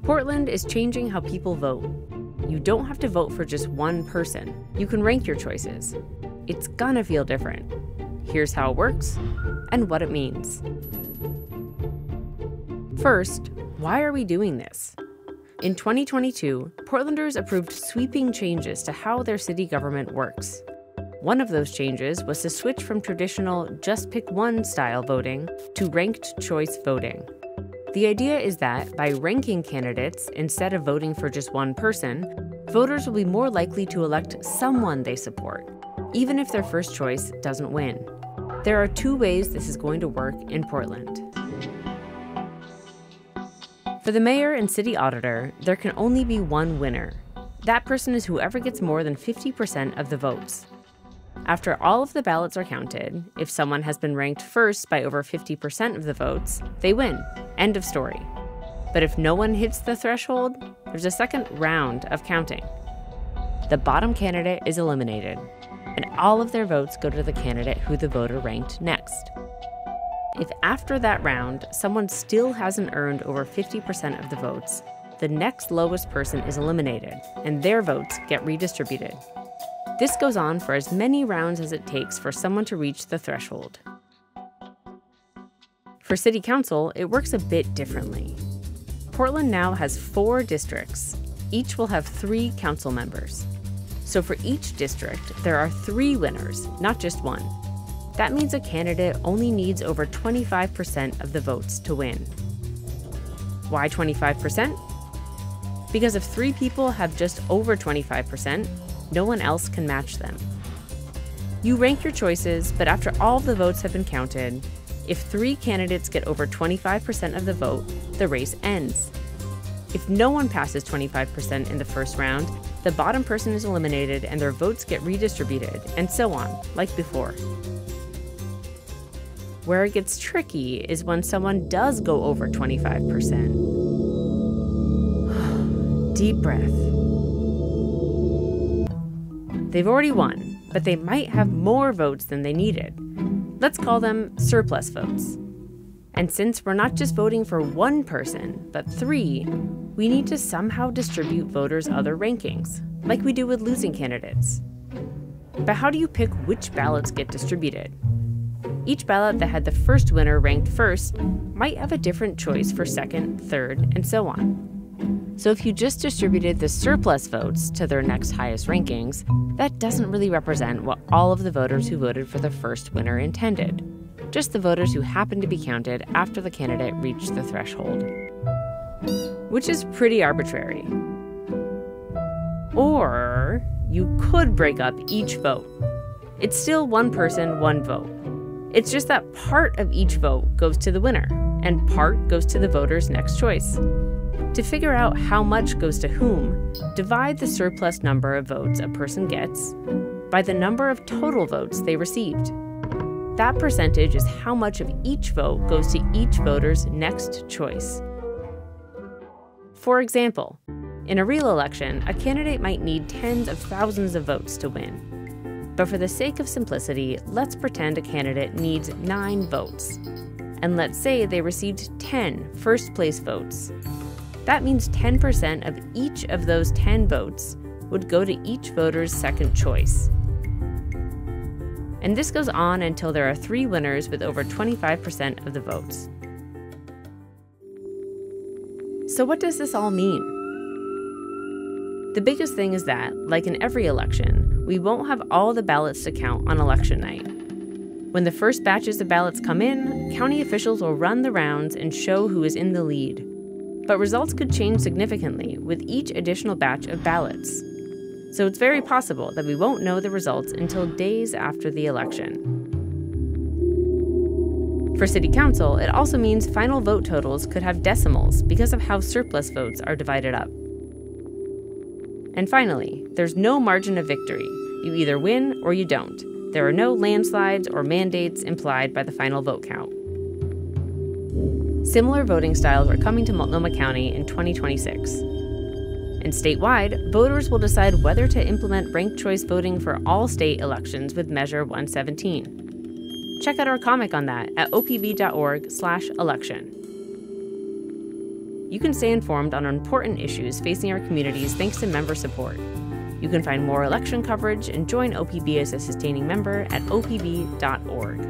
Portland is changing how people vote. You don't have to vote for just one person. You can rank your choices. It's gonna feel different. Here's how it works and what it means. First, why are we doing this? In 2022, Portlanders approved sweeping changes to how their city government works. One of those changes was to switch from traditional just pick one style voting to ranked choice voting. The idea is that by ranking candidates instead of voting for just one person, voters will be more likely to elect someone they support, even if their first choice doesn't win. There are two ways this is going to work in Portland. For the mayor and city auditor, there can only be one winner. That person is whoever gets more than 50% of the votes. After all of the ballots are counted, if someone has been ranked first by over 50% of the votes, they win. End of story. But if no one hits the threshold, there's a second round of counting. The bottom candidate is eliminated, and all of their votes go to the candidate who the voter ranked next. If after that round, someone still hasn't earned over 50% of the votes, the next lowest person is eliminated, and their votes get redistributed. This goes on for as many rounds as it takes for someone to reach the threshold. For City Council, it works a bit differently. Portland now has 4 districts. Each will have 3 council members. So for each district, there are 3 winners, not just one. That means a candidate only needs over 25% of the votes to win. Why 25%? Because if 3 people have just over 25%, no one else can match them. You rank your choices, but after all the votes have been counted, if 3 candidates get over 25% of the vote, the race ends. If no one passes 25% in the first round, the bottom person is eliminated and their votes get redistributed, and so on, like before. Where it gets tricky is when someone does go over 25%. Deep breath. They've already won, but they might have more votes than they needed. Let's call them surplus votes. And since we're not just voting for one person, but 3, we need to somehow distribute voters' other rankings, like we do with losing candidates. But how do you pick which ballots get distributed? Each ballot that had the first winner ranked first might have a different choice for second, third, and so on. So if you just distributed the surplus votes to their next highest rankings, that doesn't really represent what all of the voters who voted for the first winner intended, just the voters who happened to be counted after the candidate reached the threshold. Which is pretty arbitrary. Or you could break up each vote. It's still one person, one vote. It's just that part of each vote goes to the winner, and part goes to the voter's next choice. To figure out how much goes to whom, divide the surplus number of votes a person gets by the number of total votes they received. That percentage is how much of each vote goes to each voter's next choice. For example, in a real election, a candidate might need tens of thousands of votes to win. But for the sake of simplicity, let's pretend a candidate needs 9 votes. And let's say they received 10 first-place votes. That means 10% of each of those 10 votes would go to each voter's second choice. And this goes on until there are 3 winners with over 25% of the votes. So what does this all mean? The biggest thing is that, like in every election, we won't have all the ballots to count on election night. When the first batches of ballots come in, county officials will run the rounds and show who is in the lead. But results could change significantly with each additional batch of ballots. So it's very possible that we won't know the results until days after the election. For City Council, it also means final vote totals could have decimals because of how surplus votes are divided up. And finally, there's no margin of victory. You either win or you don't. There are no landslides or mandates implied by the final vote count. Similar voting styles are coming to Multnomah County in 2026. And statewide, voters will decide whether to implement ranked choice voting for all state elections with Measure 117. Check out our comic on that at opb.org/election. You can stay informed on important issues facing our communities thanks to member support. You can find more election coverage and join OPB as a sustaining member at opb.org.